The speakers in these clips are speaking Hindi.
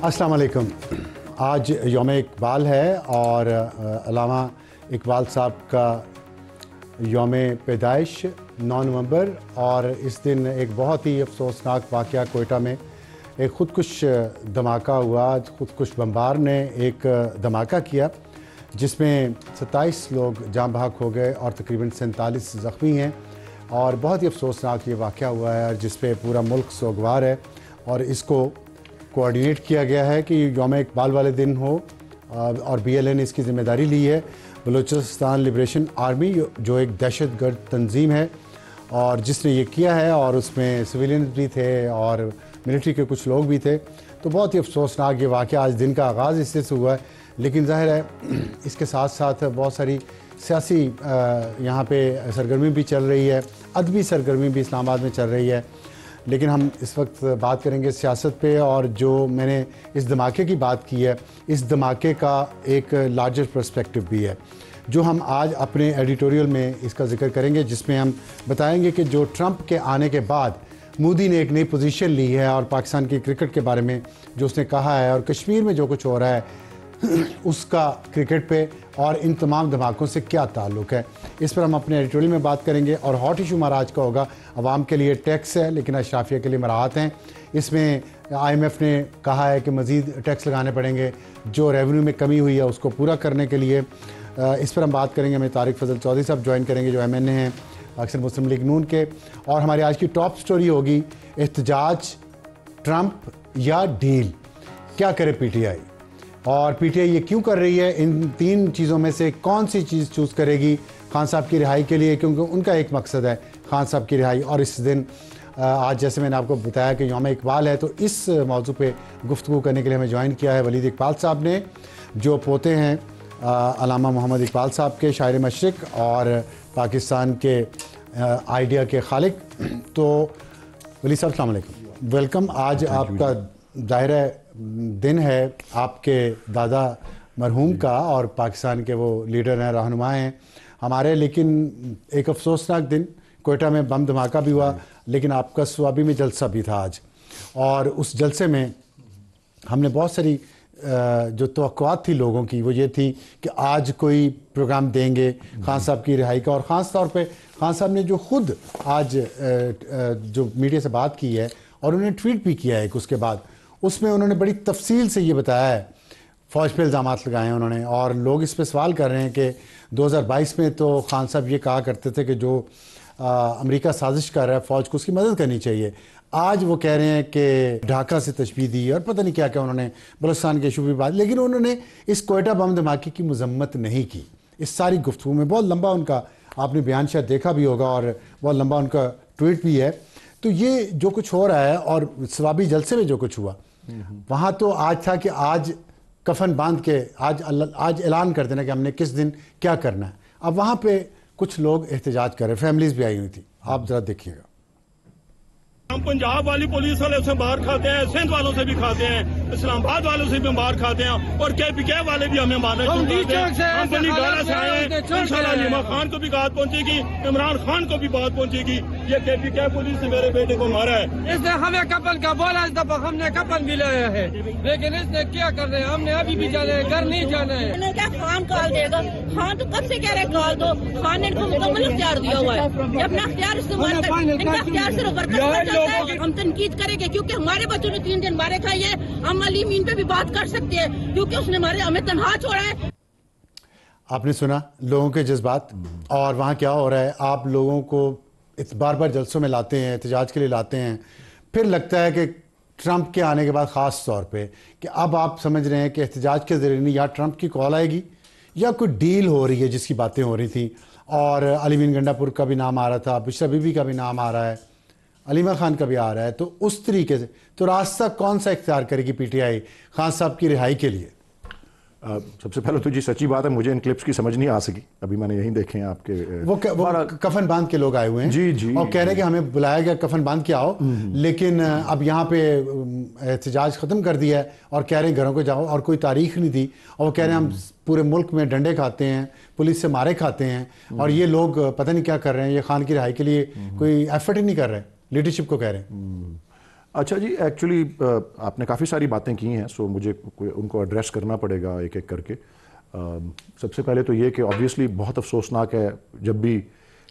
अस्सलाम वालेकुम। आज यौम इकबाल है और अल्लामा इकबाल साहब का यौम पैदाइश 9 नवंबर, और इस दिन एक बहुत ही अफसोसनाक वाक़या कोयटा में एक ख़ुदकुश धमाका हुआ। ख़ुदकुश बमबार ने एक धमाका किया जिसमें 27 लोग जाँ बहक हो गए और तकरीबन 47 ज़ख्मी हैं, और बहुत ही अफसोसनाक ये वाक़या हुआ है जिस पे पूरा मुल्क सोगवार है। और इसको कोऑर्डिनेट किया गया है कि यौम इकबाल वाले दिन हो, और BLA ने इसकी ज़िम्मेदारी ली है। बलूचिस्तान लिबरेशन आर्मी जो एक दहशतगर्द तंजीम है और जिसने ये किया है, और उसमें सिविलियन भी थे और मिलिट्री के कुछ लोग भी थे। तो बहुत ही अफसोसनाक ये वाक़या, आज दिन का आगाज़ इससे से हुआ है, लेकिन ज़ाहिर है इसके साथ साथ बहुत सारी सियासी यहाँ पे सरगर्मी भी चल रही है, अदबी सरगर्मी भी इस्लामाबाद में चल रही है। लेकिन हम इस वक्त बात करेंगे सियासत पे, और जो मैंने इस धमाके की बात की है, इस धमाके का एक लार्जर पर्सपेक्टिव भी है जो हम आज अपने एडिटोरियल में इसका जिक्र करेंगे, जिसमें हम बताएंगे कि जो ट्रंप के आने के बाद मोदी ने एक नई पोजीशन ली है और पाकिस्तान की क्रिकेट के बारे में जो उसने कहा है, और कश्मीर में जो कुछ हो रहा है उसका क्रिकेट पे और इन तमाम धमाकों से क्या ताल्लुक़ है, इस पर हम अपने एडिटोरियल में बात करेंगे। और हॉट इशू महाराज का होगा, अवाम के लिए टैक्स है लेकिन अशराफिया के लिए मराहत हैं। इसमें IMF ने कहा है कि मज़ीद टैक्स लगाने पड़ेंगे, जो रेवेन्यू में कमी हुई है उसको पूरा करने के लिए। इस पर हम बात करेंगे। हमें तारिक फजल चौधरी साहब ज्वाइन करेंगे जो MNA हैं पाकिस्तान मुस्लिम लीग नून के। और हमारी आज की टॉप स्टोरी होगी एहतजाज, ट्रंप या डील, क्या करे PTI, और PTI ये क्यों कर रही है। इन तीन चीज़ों में से कौन सी चीज़ चूज़ करेगी खान साहब की रिहाई के लिए, क्योंकि उनका एक मकसद है खान साहब की रिहाई। और इस दिन आज जैसे मैंने आपको बताया कि यौम इकबाल है, तो इस मौजू पे गुफ्तगू करने के लिए हमें ज्वाइन किया है वलीद इकबाल साहब ने, जो पोते हैं अल्लामा मोहम्मद इकबाल साहब के, शायर मशरिक और पाकिस्तान के आइडिया के खालिक। तो वलीद साहब अस्सलाम वालेकुम, वेलकम। आज आपका ज़ाहिर दिन है आपके दादा मरहूम का, और पाकिस्तान के वो लीडर हैं, रहनुमा हैं हमारे। लेकिन एक अफसोसनाक दिन, कोयटा में बम धमाका भी हुआ, लेकिन आपका स्वाबी में जलसा भी था आज, और उस जलसे में हमने बहुत सारी जो तवक्कुआत थी लोगों की, वो ये थी कि आज कोई प्रोग्राम देंगे खान साहब की रिहाई का। और ख़ास तौर पे खान साहब ने जो खुद आज जो मीडिया से बात की है, और उन्होंने ट्वीट भी किया है उसके बाद, उसमें उन्होंने बड़ी तफसील से ये बताया है, फ़ौज पे इल्ज़ाम लगाए हैं उन्होंने। और लोग इस पर सवाल कर रहे हैं कि 2022 में तो खान साहब ये कहा करते थे कि जो अमेरिका साजिश कर रहा है फ़ौज को उसकी मदद करनी चाहिए। आज वो कह रहे हैं कि ढाका से तशबीह दी और पता नहीं क्या क्या उन्होंने बलूचिस्तान के इशू भी बात, लेकिन उन्होंने इस कोयटा बम धमाके की मजम्मत नहीं की। इस सारी गुफ्तगू में बहुत लंबा उनका आपने बयान शायद देखा भी होगा, और बहुत लंबा उनका ट्वीट भी है। तो ये जो कुछ हो रहा है, और सवाबी जलसे में जो कुछ हुआ वहाँ, तो आज था कि आज कफन बांध के आज ऐलान कर देना कि हमने किस दिन क्या करना है। अब वहाँ पे कुछ लोग एहतजाज कर रहे, फैमिलीज भी आई हुई थी, आप जरा देखिएगा। हम पंजाब वाली पुलिस वाले से मार खाते हैं, सिंध वालों से भी खाते हैं, इस्लामाबाद वालों से भी मार खाते हैं, और KPK वाले भी हमें मारना चाहते हैं। हम बनी गाला से आए हैं, इंशाल्लाह अलीमा खान को भी बात पहुंचेगी, इमरान खान को भी बात पहुंचेगी। ये KPK पुलिस ने मेरे बेटे को मारा है। इसने हमें कपन का बोला, इस दफा हमने कपन भी लाया है, लेकिन इसने क्या कर रहे हैं, हमने अभी भी जाना है, घर नहीं जाना है। क्या खान कॉल देगा? खान तो कब से कह रहे कॉल दो, खान ने इनको मुकम्मल इख्तियार दिया हुआ है, अपना इख्तियार इस्तेमाल कर, इनका इख्तियार सिर्फ वर्कर है। हम तनकीद करेंगे क्योंकि हमारे बच्चों ने 3 दिन मारे खाई है। हम अली मीन पे भी बात कर सकते हैं क्योंकि उसने हमें तनहा छोड़ा है। आपने सुना लोगों के जज्बात, और वहाँ क्या हो रहा है। आप लोगों को बार बार जलसों में लाते हैं, एहतजाज के लिए लाते हैं, फिर लगता है कि ट्रंप के आने के बाद ख़ास तौर पे कि अब आप समझ रहे हैं कि एहतजाज के ज़रिए नहीं, या ट्रंप की कॉल आएगी या कोई डील हो रही है जिसकी बातें हो रही थी। और अली मीन गंडापुर का भी नाम आ रहा था, बुशरा बीबी का भी नाम आ रहा है, अलीमा खान का भी आ रहा है। तो उस तरीके से तो रास्ता कौन सा इख्तियार करेगी PTI खान साहब की रिहाई के लिए? सबसे पहले तो जी सच्ची बात है, मुझे इन क्लिप्स की समझ नहीं आ सकी, अभी मैंने यहीं देखे हैं आपके वो कफन बांध के लोग आए हुए हैं जी जी, और कह रहे हैं कि हमें बुलाया गया कफन बांध के आओ, लेकिन अब यहाँ पे एहतजाज ख़त्म कर दिया है और कह रहे हैं घरों को जाओ, और कोई तारीख नहीं दी, और वो कह रहे हैं हम पूरे मुल्क में डंडे खाते हैं, पुलिस से मारे खाते हैं, और ये लोग पता नहीं क्या कर रहे हैं, ये खान की रिहाई के लिए कोई एफर्ट ही नहीं कर रहे, लीडरशिप को कह रहे हैं। अच्छा जी, एक्चुअली आपने काफ़ी सारी बातें की हैं, सो मुझे उनको एड्रेस करना पड़ेगा एक एक करके। सबसे पहले तो ये कि ऑब्वियसली बहुत अफसोसनाक है जब भी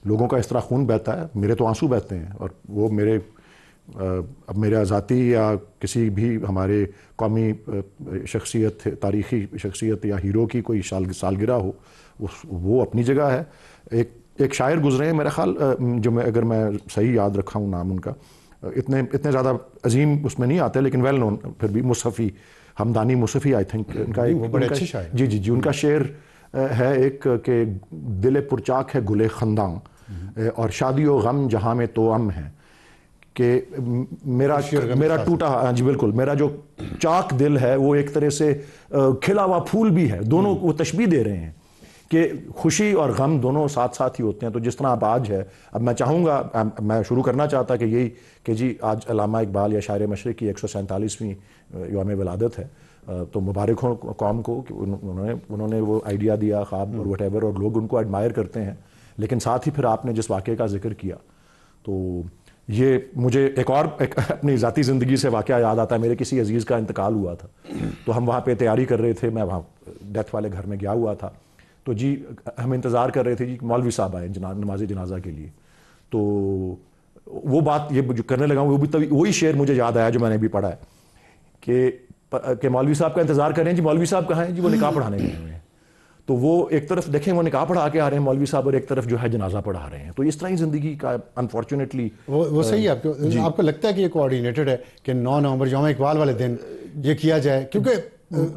लोगों का इस तरह खून बहता है। मेरे तो आंसू बहते हैं, और वो अब मेरे ज़ाती या किसी भी हमारे कौमी शख्सियत, तारीख़ी शख्सियत या हीरो की कोई सालगिरह हो, वो अपनी जगह है। एक शायर गुजरे हैं मेरा ख्याल, अगर मैं सही याद रखा हूँ नाम उनका, इतने ज़्यादा अजीम उसमें नहीं आते लेकिन वेल नोन फिर भी, मुसफ़ी, हमदानी मुसफ़ी आई थिंक उनका एक बड़े अच्छे शायर। जी जी जी, उनका शेर है एक के दिल पुरचाक है गुले खंदां और शादी व गम जहाँ में तो अम है, कि मेरा टूटा, हाँ जी बिल्कुल, मेरा जो चाक दिल है वो एक तरह से खिला हुआ फूल भी है। दोनों वो तशबीह दे रहे हैं कि खुशी और गम दोनों साथ साथ ही होते हैं। तो जिस तरह अब आज है, अब मैं चाहूँगा, मैं शुरू करना चाहता कि यही कि जी आज अल्लामा इकबाल या शायर मशरिक़ की 147वीं यौम विलादत है, तो मुबारक हो कौम को कि उन्होंने वो आइडिया दिया, ख्वाब और वटेवर, और लोग उनको एडमायर करते हैं। लेकिन साथ ही फिर आपने जिस वाक़े का जिक्र किया, तो ये मुझे एक अपनी ज़ाती ज़िंदगी से वाक़या याद आता है। मेरे किसी अजीज़ का इंतकाल हुआ था, तो हम वहाँ पे तैयारी कर रहे थे, मैं वहाँ डेथ वाले घर में गया हुआ था, तो जी हम इंतज़ार कर रहे थे जी मौलवी साहब आए नमाज जनाजा के लिए। तो वो बात ये जो करने लगा वो भी तभी वही शेर मुझे याद आया जो मैंने भी पढ़ा है कि मौलवी साहब का इंतज़ार कर रहे हैं जी, मौलवी साहब कहाँ हैं जी, वो निकाह पढ़ाने गए हुए हैं। तो वो एक तरफ देखें वो निकाह पढ़ा के आ रहे हैं मौलवी साहब, और एक तरफ जो है जनाजा पढ़ा रहे हैं। तो इस तरह ही ज़िंदगी का अनफॉर्चुनेटली वो सही है। आपको लगता है कि ये कोऑर्डिनेटेड है कि 9 नवंबर यौम इकबाल वाले दिन ये किया जाए? क्योंकि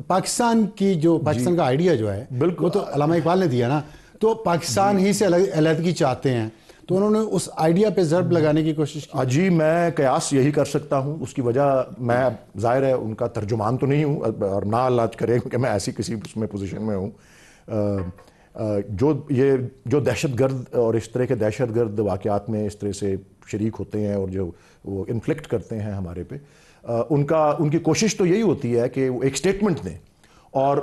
पाकिस्तान का आइडिया जो है वो तो अल्लामा इकबाल ने दिया ना, तो पाकिस्तान ही से अलहदगी चाहते हैं, तो उन्होंने उस आइडिया पे ज़र्ब लगाने की कोशिश की। जी मैं कयास यही कर सकता हूँ। उसकी वजह, मैं ज़ाहिर है उनका तर्जुमान तो नहीं हूँ, और ना अल्लाह करे कि मैं ऐसी किसी उसमें पोजीशन में हूँ। जो दहशतगर्द और इस तरह के दहशतगर्द वाक़यात में इस तरह से शरीक होते हैं और जो वो इन्फ्लिक्ट करते हैं हमारे पे, उनकी कोशिश तो यही होती है कि वो एक स्टेटमेंट दें, और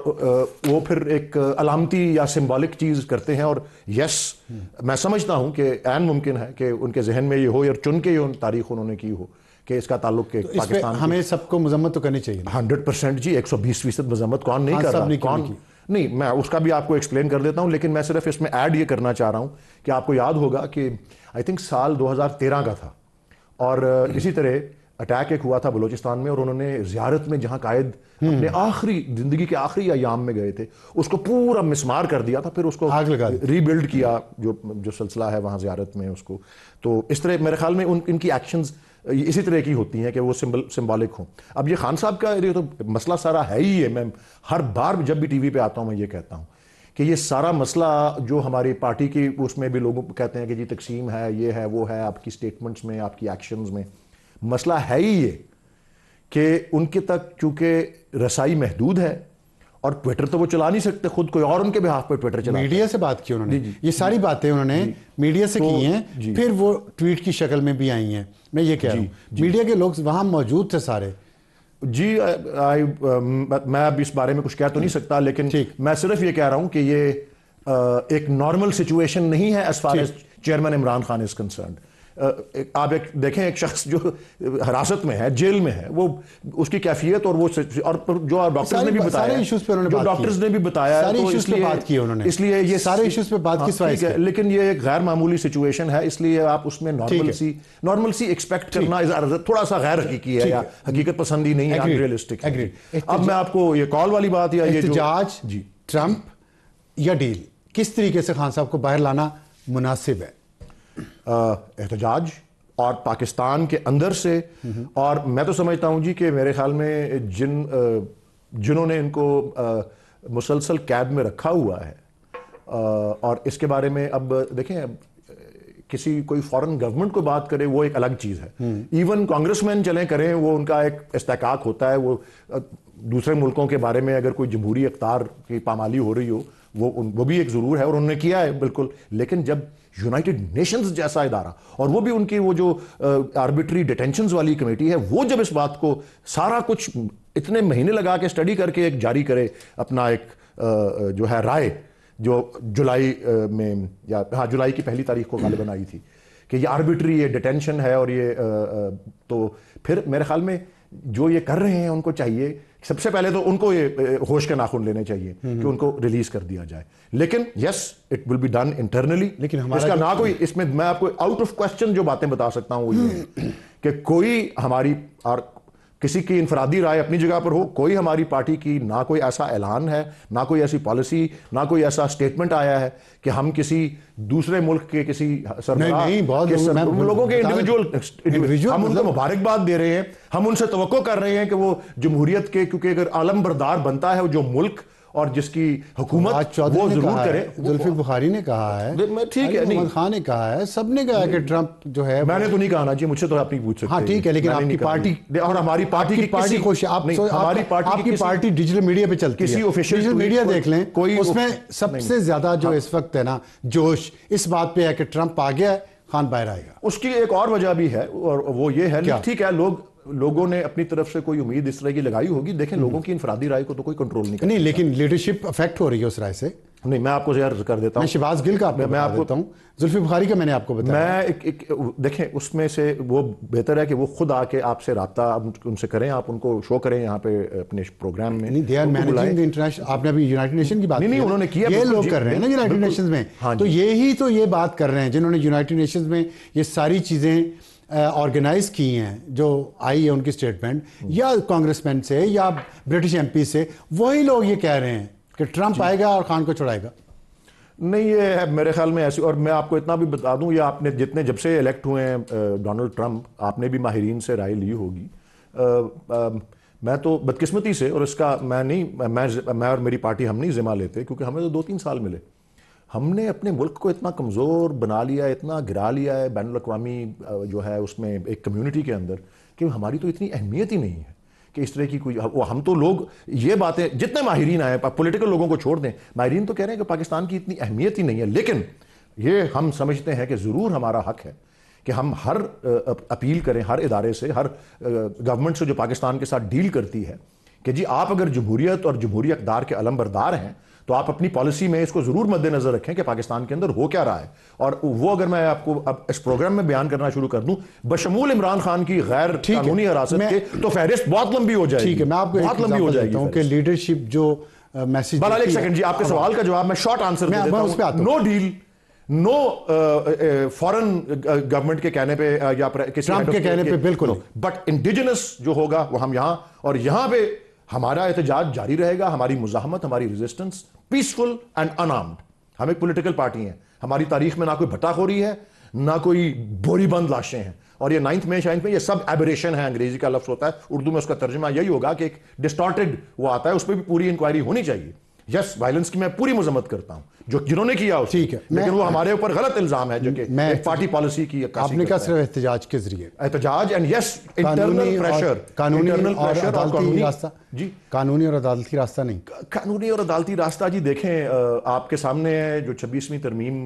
वो फिर एक अलामती या सिंबॉलिक चीज़ करते हैं। और यस, मैं समझता हूँ कि ऐन मुमकिन है कि उनके जहन में ये हो, और चुन के ये तारीख उन्होंने की हो कि इसका ताल्लुक के तो पाकिस्तान, हमें सबको मजम्मत तो करनी चाहिए। 100% जी, 120% मजम्मत कौन नहीं कर रहा, कौन नहीं, मैं उसका भी आपको एक्सप्लेन कर देता हूँ। लेकिन मैं सिर्फ इसमें ऐड ये करना चाह रहा हूँ कि आपको याद होगा कि आई थिंक साल 2013 का था, और इसी तरह अटैक एक हुआ था बलूचिस्तान में, और उन्होंने ज़ियारत में जहाँ कायद अपने आखिरी ज़िंदगी के आखिरी अयाम में गए थे, उसको पूरा मिसमार कर दिया था, फिर उसको रीबिल्ड किया, जो सिलसिला है वहाँ ज़ियारत में उसको। तो इस तरह मेरे ख्याल में इनकी एक्शंस इसी तरह की होती हैं कि वो सिंबॉलिक हों। अब ये खान साहब का ये तो मसला सारा है ही है। मैं हर बार जब भी टीवी पे आता हूँ मैं ये कहता हूँ कि ये सारा मसला जो हमारी पार्टी की उसमें भी लोग कहते हैं कि जी तकसीम है, ये है, वो है, आपकी स्टेटमेंट्स में, आपकी एक्शंस में, मसला है ही ये कि उनके तक चूंकि रसाई महदूद है, और ट्विटर तो वो चला नहीं सकते खुद, कोई और उनके बिहाफ पर ट्विटर चला। मीडिया से बात की उन्होंने, ये सारी बातें उन्होंने मीडिया से की हैं, फिर वो ट्वीट की शक्ल में भी आई हैं। मैं ये कह रहा हूँ मीडिया के लोग वहाँ मौजूद थे सारे। जी मैं अब इस बारे में कुछ कह तो नहीं सकता, लेकिन मैं सिर्फ ये कह रहा हूँ कि ये एक नॉर्मल सिचुएशन नहीं है as far as chairman Imran Khan is concerned. आप देखें एक शख्स जो हिरासत में है, जेल में है, वो उसकी कैफियत और वो, और जो डॉक्टर्स ने भी बताया, जो डॉक्टर्स ने भी बताया, तो इसलिए बात की उन्होंने, इसलिए ये सारे इश्यूज पे बात की। लेकिन ये एक गैर मामूली सिचुएशन है, इसलिए आप उसमें नॉर्मल सी एक्सपेक्ट करना थोड़ा सा गैर हकीकी है या हकीकत पसंदी नहीं है, अनरियलिस्टिक है। अब मैं आपको ये कॉल वाली बात या ये एहतजाज, ट्रंप या डील, किस तरीके से खान साहब को बाहर लाना मुनासिब है? एहतजाज और पाकिस्तान के अंदर से, और मैं तो समझता हूँ जी कि मेरे ख्याल में जिन्होंने इनको मुसलसल कैद में रखा हुआ है, और इसके बारे में अब देखें, किसी कोई फॉरेन गवर्नमेंट को बात करे वो एक अलग चीज़ है। इवन कांग्रेसमैन चले करें, वो उनका एक इस्तेकाक होता है, वो दूसरे मुल्कों के बारे में अगर कोई जमहूरी इख्तियार की पामाली हो रही हो, वो भी एक ज़रूर है, और उन्होंने किया है बिल्कुल। लेकिन जब यूनाइटेड नेशंस जैसा इदारा, और वो भी उनकी वो जो आर्बिट्री डिटेंशंस वाली कमेटी है, वो जब इस बात को सारा कुछ इतने महीने लगा के स्टडी करके एक जारी करे अपना एक जो है राय, जो जुलाई में, या हाँ जुलाई की 1 तारीख को गालिबन आई थी, कि ये आर्बिट्री ये डिटेंशन है और ये तो फिर मेरे ख्याल में जो ये कर रहे हैं उनको चाहिए सबसे पहले तो उनको ये होश के नाखून लेने चाहिए कि उनको रिलीज कर दिया जाए। लेकिन yes it will be done internally, लेकिन इसका ना कोई इसमें मैं आपको आउट ऑफ क्वेश्चन जो बातें बता सकता हूं वो ये है कि कोई हमारी और किसी की इनफरादी राय अपनी जगह पर हो, कोई हमारी पार्टी की ना कोई ऐसा ऐलान है, ना कोई ऐसी पॉलिसी, ना कोई ऐसा स्टेटमेंट आया है कि हम किसी दूसरे मुल्क के किसी लोगों के इंडिविजुअल हम उनको मुबारकबाद दे रहे हैं, हम उनसे तवक्को कर रहे हैं कि वो जमहूरियत के, क्योंकि अगर आलम बरदार बनता है जो मुल्क और जिसकी हुकूमत वो जरूर करे। जुल्फिकार बुखारी ने कहा है, ठीक है, मोहम्मद खान ने कहा है, सबने कहा है कि ट्रंप जो है, मैंने तो नहीं कहा ना जी, मुझसे तो आप नहीं पूछ सकते। हाँ ठीक है, लेकिन आपकी पार्टी और हमारी पार्टी की पार्टी कोशिश, हमारी आपकी पार्टी डिजिटल मीडिया पे चलती है, किसी ऑफिशियल डिजिटल मीडिया देख लें, कोई उसमें सबसे ज्यादा जो इस वक्त है ना जोश इस बात पे है कि ट्रंप आ गया, खान बाहर आएगा। उसकी एक और वजह भी है और वो ये है, ठीक है, लोगों ने अपनी तरफ से कोई उम्मीद इस तरह की लगाई होगी, देखें लोगों की इनफरादी राय को तो कोई कंट्रोल नहीं नहीं, लेकिन लीडरशिप अफेक्ट हो रही है उस राय से। नहीं, मैं आपको शेयर कर देता हूं, मैं शहबाज गिल का मैं आपको बताता हूं, जुल्फिकार बुखारी का मैंने आपको बताया। मैं देखें उसमें से वो बेहतर है कि वो खुद आके आपसे राब्ता उनसे करें, आप उनको शो करें यहाँ पे अपने प्रोग्राम में। नहीं, they are managing the international, आपने अभी यूनाइटेड नेशन की बात नहीं उन्होंने किया, ये लोग कर रहे हैं ना यूनाइटेड नेशंस में, तो ये बात कर रहे हैं जिन्होंने यूनाइटेड नेशंस में ये सारी चीजें ऑर्गेनाइज की हैं, जो आई है उनकी स्टेटमेंट या कांग्रेसमैन से या ब्रिटिश एमपी से, वही लोग ये कह रहे हैं कि ट्रंप आएगा और खान को छुड़ाएगा। नहीं, ये है मेरे ख्याल में ऐसी। और मैं आपको इतना भी बता दूं, ये आपने जितने जब से इलेक्ट हुए हैं डोनाल्ड ट्रंप, आपने भी माहिरीन से राय ली होगी। मैं तो बदकिस्मती से, और इसका मैं और मेरी पार्टी हम नहीं जिम्मा लेते, क्योंकि हमें तो 2-3 साल मिले, हमने अपने मुल्क को इतना कमज़ोर बना लिया है, इतना गिरा लिया है बैनुल-अक़वामी जो है उसमें एक कम्युनिटी के अंदर, कि हमारी तो इतनी अहमियत ही नहीं है कि इस तरह की कोई हम तो लोग ये बातें, जितने माहिरीन आए, पॉलिटिकल लोगों को छोड़ दें, माहिरीन तो कह रहे हैं कि पाकिस्तान की इतनी अहमियत ही नहीं है। लेकिन ये हम समझते हैं कि ज़रूर हमारा हक है कि हम हर अपील करें हर इदारे से, हर गवर्नमेंट से जो पाकिस्तान के साथ डील करती है, कि जी आप अगर जमहूरियत और जमहूरी अक़दार के अलमबरदार हैं तो आप अपनी पॉलिसी में इसको जरूर मद्देनजर रखें कि पाकिस्तान के अंदर हो क्या रहा है। और वो अगर मैं आपको अब इस प्रोग्राम में बयान करना शुरू कर दूं, बशमूल इमरान खान की गैर कानूनी हिरासत के, तो फहरिस्त बहुत लंबी हो जाएगी। ठीक है, मैं आपको बहुत लंबी हो जाएगी कि लीडरशिप जो मैसेज। बहरहाल एक सेकंड जी, आपके सवाल का जवाब मैं शॉर्ट आंसर दे देता हूं। No deal, no foreign government के कहने पे या किसी ट्रंप के कहने पे बिल्कुल, बट इंडिजिनस जो होगा वो हम यहां, और यहां पे हमारा एहतजाज जारी रहेगा, हमारी मुजाहमत, हमारी रेजिस्टेंस पीसफुल एंड अनआर्म्ड। हम एक पॉलिटिकल पार्टी हैं, हमारी तारीख में ना कोई भट्टाखोरी है, ना कोई बोरीबंद लाशें हैं, और ये 9th में शाइन में ये सब एबरेशन है, अंग्रेजी का लफ्ज होता है, उर्दू में उसका तर्जुमा यही होगा कि एक डिस्टॉर्टेड वो आता है, उस पर भी पूरी इंक्वायरी होनी चाहिए। यस, वायलेंस की मैं पूरी मजम्मत करता हूं जो जिन्होंने किया, ठीक है, लेकिन वो हमारे ऊपर गलत इल्जाम है जो कि एक पार्टी पॉलिसी की आपने कहा सिर्फ एहतजाज के जरिए, एहतजाज एंड यस इंटरनल प्रेशर, कानूनी और अदालती रास्ता जी, कानूनी और अदालती रास्ता नहीं, कानूनी और अदालती रास्ता जी देखें आपके सामने है जो 26वीं तरमीम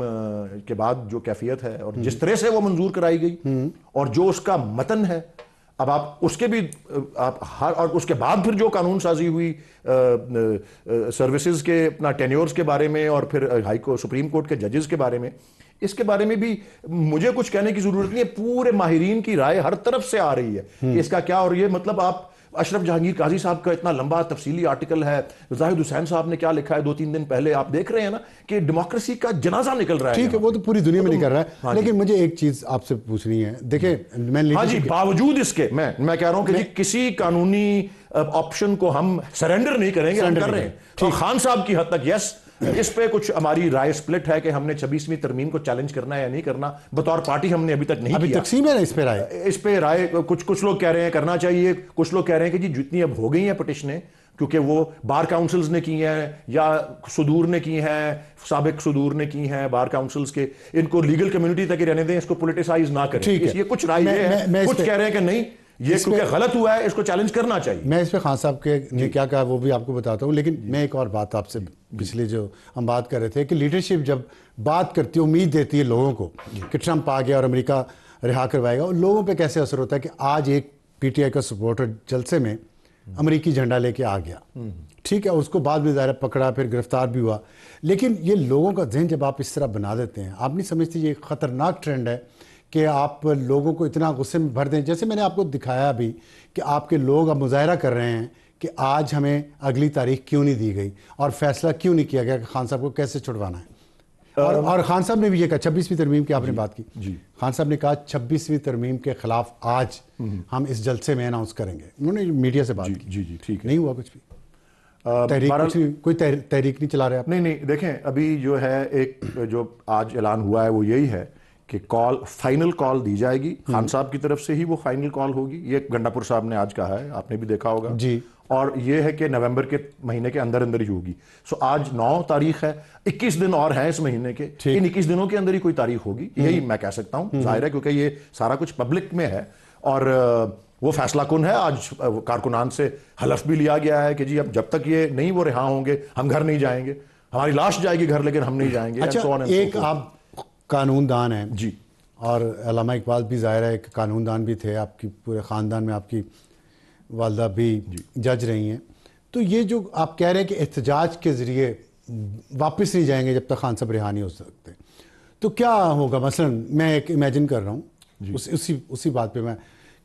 के बाद जो कैफियत है और जिस तरह से वो मंजूर कराई गई और जो उसका मतन है, अब आप उसके भी आप हर, और उसके बाद फिर जो कानून साजी हुई सर्विसेज के अपना टेन्योर्स के बारे में और फिर हाई कोर्ट सुप्रीम कोर्ट के जजेस के बारे में, इसके बारे में भी मुझे कुछ कहने की जरूरत नहीं है। पूरे माहिरीन की राय हर तरफ से आ रही है इसका क्या, और ये मतलब आप अशरफ जहांगीर काजी साहब का इतना लंबा तफसीली आर्टिकल है, जाहिद हुसैन साहब ने क्या लिखा है 2-3 दिन पहले, आप देख रहे हैं ना कि डेमोक्रेसी का जनाजा निकल रहा है। ठीक है, वो तो पूरी दुनिया में निकल रहा है। हाँ, लेकिन मुझे एक चीज आपसे पूछनी है, देखिए मैं हाँ जी, बावजूद इसके मैं कह रहा हूं कि जी किसी कानूनी ऑप्शन को हम सरेंडर नहीं करेंगे, हम कर रहे हैं। तो खान साहब की हद तक यस, इस पे कुछ हमारी राय स्प्लिट है कि हमने 26वीं तरमीम को चैलेंज करना है या नहीं करना, बतौर पार्टी हमने अभी तक नहीं किया। तकसीम है ना इस पे राय, कुछ लोग कह रहे हैं करना चाहिए, कुछ लोग कह रहे हैं कि जी जितनी अब हो गई हैं पिटिशनें, क्योंकि वो बार काउंसिल्स ने की हैं या सुदूर ने की हैं, साबिक सुदूर ने की हैं बार काउंसिल्स के, इनको लीगल कम्युनिटी तक रहने दें, इसको पोलिटिसाइज ना करें। ये कुछ राय है, कुछ कह रहे हैं कि नहीं ये क्योंकि गलत हुआ है इसको चैलेंज करना चाहिए। मैं इस पे खान साहब के ने क्या कहा वो भी आपको बताता हूँ, लेकिन मैं एक और बात आपसे, पिछले जो हम बात कर रहे थे कि लीडरशिप जब बात करती है, उम्मीद देती है लोगों को कि ट्रंप आ गया और अमेरिका रिहा करवाएगा, और लोगों पे कैसे असर होता है कि आज एक पीटीआई का सपोर्टर जलसे में अमेरिकी झंडा लेके आ गया, ठीक है, उसको बाद में ज़ाहिर पकड़ा, फिर गिरफ्तार भी हुआ, लेकिन ये लोगों का जहन जब आप इस तरह बना देते हैं, आप नहीं समझते ये खतरनाक ट्रेंड है कि आप लोगों को इतना गुस्से में भर दें। जैसे मैंने आपको दिखाया अभी कि आपके लोग अब मुजाहरा कर रहे हैं कि आज हमें अगली तारीख क्यों नहीं दी गई और फैसला क्यों नहीं किया गया कि खान साहब को कैसे छुड़वाना है। और खान साहब ने भी ये कहा, 26वीं तरमीम की आपने बात की, खान साहब ने कहा 26वीं तरमीम के खिलाफ आज हम इस जलसे में अनाउंस करेंगे। उन्होंने मीडिया से बात की। जी ठीक है, नहीं हुआ कुछ भी, कोई तहरीक नहीं चला रहे आप? नहीं, देखें अभी जो है एक जो आज ऐलान हुआ है वो यही है कि फाइनल कॉल दी जाएगी खान साहब की तरफ से ही, वो फाइनल कॉल होगी। ये गंडापुर साहब ने आज कहा है, आपने भी देखा होगा जी। और ये है कि नवंबर के महीने के अंदर अंदर ही होगी। सो आज 9 तारीख है, 21 दिन और हैं इस महीने के, इन 21 दिनों के अंदर ही कोई तारीख होगी, यही मैं कह सकता हूँ। जाहिर है क्योंकि ये सारा कुछ पब्लिक में है और वो फैसला कुन है। आज कारकुनान से हलफ भी लिया गया है कि जी अब जब तक ये नहीं वो रिहा होंगे हम घर नहीं जाएंगे, हमारी लाश जाएगी घर लेकिन हम नहीं जाएंगे। अच्छा, एक आप कानूनदान हैं जी, और अल्लामा इकबाल भी ज़ाहिर है एक कानूनदान भी थे, आपकी पूरे ख़ानदान में आपकी वालदा भी जज रही हैं। तो ये जो आप कह रहे हैं कि एहतजाज के ज़रिए वापस नहीं जाएंगे जब तक खान साहब रिहा नहीं हो सकते, तो क्या होगा? मसलन मैं एक इमेजिन कर रहा हूँ उसी बात पे मैं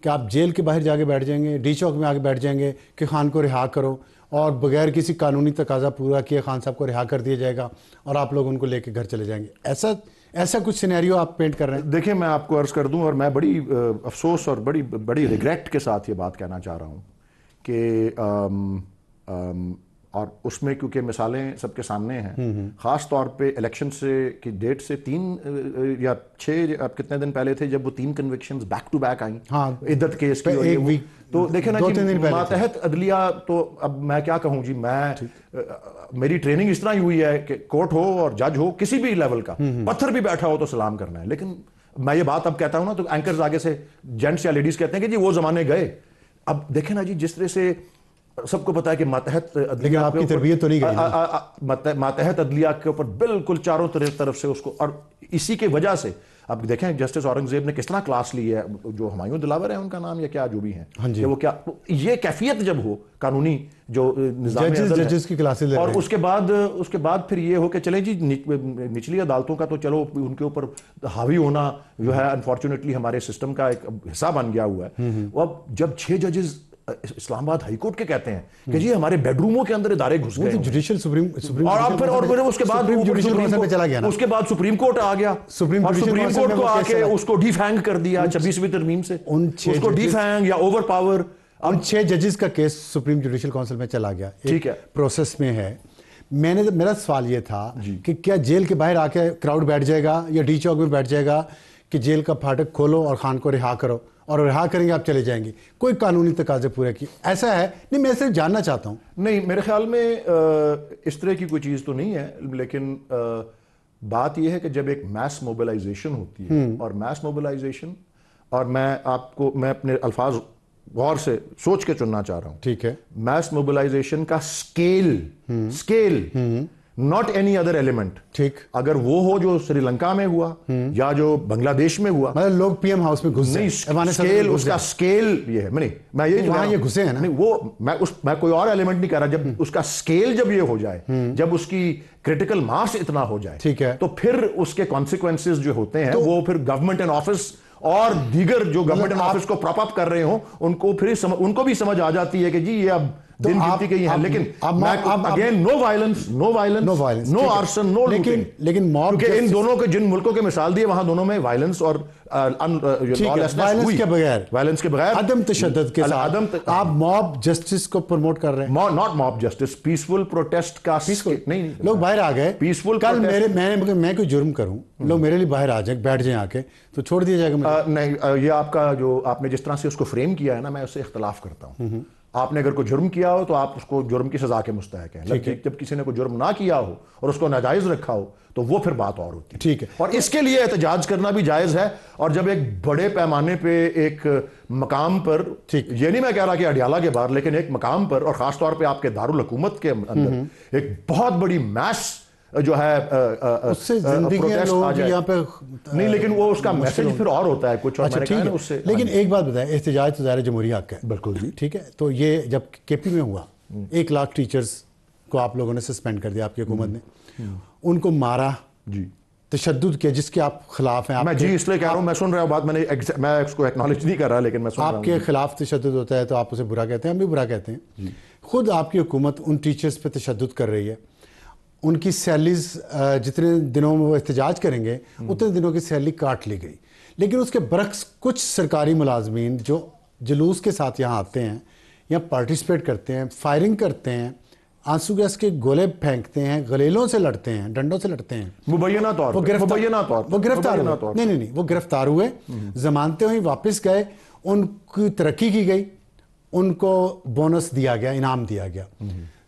कि आप जेल के बाहर जाके बैठ जाएंगे, डी चौक में आके बैठ जाएंगे कि खान को रिहा करो, और बगैर किसी कानूनी तकाजा पूरा किए खान साहब को रिहा कर दिया जाएगा और आप लोग उनको लेके घर चले जाएंगे। ऐसा कुछ सिनेरियो आप पेंट कर रहे हैं? देखिए मैं आपको अर्ज कर दूं, और मैं बड़ी अफसोस और बड़ी रिग्रेट के साथ ये बात कहना चाह रहा हूं कि और उसमें क्योंकि मिसालें सबके सामने हैं, खास तौर पे इलेक्शन से की डेट से 3 या 6 कितने दिन पहले थे जब वो 3 कन्विक्शंस बैक टू बैक आई। हाँ, इद्दत केस की एक वीक, तो देखे ना जी, मातहत अदलिया, तो अब मैं क्या कहूँ जी, मेरी ट्रेनिंग इस तरह ही हुई है कि कोर्ट हो और जज हो किसी भी लेवल का, पत्थर भी बैठा हो तो सलाम करना है। लेकिन मैं ये बात अब कहता हूं ना तो एंकर्स आगे से जेंट्स या लेडीज कहते हैं कि जी वो जमाने गए। अब देखे ना जी, जिस तरह से सबको पता है कि मातहत अदलिया, आपकी तरबियत तो नहीं गई, मातहत अदलिया के ऊपर बिल्कुल चारों तरफ से उसको, और इसी के वजह से अब देखें जस्टिस औरंगजेब ने किस तरह क्लास ली है, जो हुमायूं दिलावर है उनका नाम या क्या जो भी है, कि वो क्या ये कैफियत जब हो कानूनी जो निज़ाम जजेस की क्लासेस ले, और उसके बाद फिर ये हो कि चले जी निचली अदालतों का तो चलो उनके ऊपर हावी होना जो है अनफॉर्चुनेटली हमारे सिस्टम का एक हिस्सा बन गया हुआ है। अब जब 6 जजेस इस्लामाबाद हाईकोर्ट के कहते हैं कि जी हमारे बेडरूमों के अंदर इदारे घुस गए, जुडिशियल सुप्रीम और फिर उसके बाद चला गया ना, उसके बाद सुप्रीम कोर्ट आ गया, सुप्रीम कोर्ट को आके उसको डिफैंग कर दिया 26वीं तरमीम से, उसको डिफैंग या ओवर पावर। उन 6 जजेस का केस सुप्रीम जुडिशियल काउंसिल में चला गया, ठीक है, प्रोसेस में है। मेरा सवाल ये था कि क्या जेल के बाहर आके क्राउड बैठ जाएगा या डी चौक में बैठ जाएगा कि जेल का फाटक खोलो और खान को रिहा करो, और रिहा करेंगे आप चले जाएंगे, कोई कानूनी तकाजे पूरे की, ऐसा है? नहीं, मैं सिर्फ जानना चाहता हूँ। नहीं, मेरे ख्याल में इस तरह की कोई चीज़ तो नहीं है, लेकिन बात यह है कि जब एक मैस मोबिलाइजेशन होती है, और मैस मोबिलाइजेशन, और मैं अपने अल्फाज गौर से सोच के चुनना चाह रहा हूँ, ठीक है, मैस मोबिलाइजेशन का scale not any other element, ठीक, अगर वो हो जो श्रीलंका में हुआ या जो बांग्लादेश में हुआ, मतलब लोग पीएम हाउस में घुस नहीं, स्केल उसका स्केल ये है, मैं ये वहां ये घुसे हैं ना, नहीं वो मैं कोई और एलिमेंट नहीं कह रहा, जब उसका स्केल जब ये हो जाए, जब उसकी क्रिटिकल मास इतना हो जाए, ठीक है, तो फिर उसके कॉन्सिक्वेंसेज जो होते हैं वो फिर गवर्नमेंट एंड ऑफिस और दीगर जो गवर्नमेंट एंड ऑफिस को प्रॉप अप कर रहे हो उनको भी समझ आ जाती है कि जी ये अब दिन गिनती के ही है। लेकिन again no violence, no arson, no looting, लेकिन मॉब के इन दोनों के जिन मुल्कों के मिसाल दिए वहां दोनों में वायलेंस और वायलेंस के बगैर अदम तशद्दुद के साथ आप मॉब जस्टिस को प्रमोट कर रहे हैं। Not mob justice, peaceful protest का, नहीं लोग बाहर आ गए पीसफुल, कल मैं कोई जुर्म करूं, लोग मेरे लिए बाहर आ जाए, बैठ जाए आके, तो छोड़ दिया जाएगा? नहीं, ये आपका जो आपने जिस तरह से उसको फ्रेम किया है ना, मैं उससे इख्तलाफ करता हूं। आपने अगर कोई जुर्म किया हो तो आप उसको जुर्म की सजा के मुस्तहक हैं, जब किसी ने कोई जुर्म ना किया हो और उसको नाजायज रखा हो तो वो फिर बात और होती है, ठीक है, और इसके लिए एहतजाज करना भी जायज है। और जब एक बड़े पैमाने पे एक मकाम पर, ठीक, ये नहीं मैं कह रहा कि अडियाला के बाहर, लेकिन एक मकाम पर, और खासतौर पर आपके दारुल हुकूमत के अंदर एक बहुत बड़ी मैस जो है उससे जिंदगी यहाँ पे नहीं, लेकिन वो उसका मैसेज फिर और होता है कुछ, और अच्छा, ठीक है उससे। लेकिन एक बात बताएं, एहतजाज तो ज़ाहिर जमहूरी हक है, बिल्कुल जी, ठीक है, तो ये जब केपी में हुआ 1 लाख टीचर्स को आप लोगों ने सस्पेंड कर दिया, आपकी हुकूमत ने उनको मारा जी, तशद्दुद के जिसके आप खिलाफ हैं, मैं जी इसलिए कह रहा हूँ, मैं सुन रहा हूँ बात, मैं उसको एक्नॉलेज नहीं कर रहा, लेकिन मैं सुन रहा हूँ। आपके खिलाफ तशद्दुद होता है तो आप उसे बुरा कहते हैं, हम भी बुरा कहते हैं। खुद आपकी हुकूमत उन टीचर्स पे तशद्दुद कर रही है, उनकी सैलरीज जितने दिनों में वो एहतजाज करेंगे उतने दिनों की सैलरी काट ली गई। लेकिन उसके बरक्स कुछ सरकारी मुलाजमीन जो जुलूस के साथ यहाँ आते हैं या पार्टिसिपेट करते हैं, फायरिंग करते हैं, आंसू गैस के गोले फेंकते हैं, गलेलों से लड़ते हैं, डंडों से लड़ते हैं, मुबैना तौर वो गिरफ्तार हुए। नहीं, वो गिरफ्तार हुए, जमानते हुई वापस गए, उनकी तरक्की की गई, उनको बोनस दिया गया, इनाम दिया गया।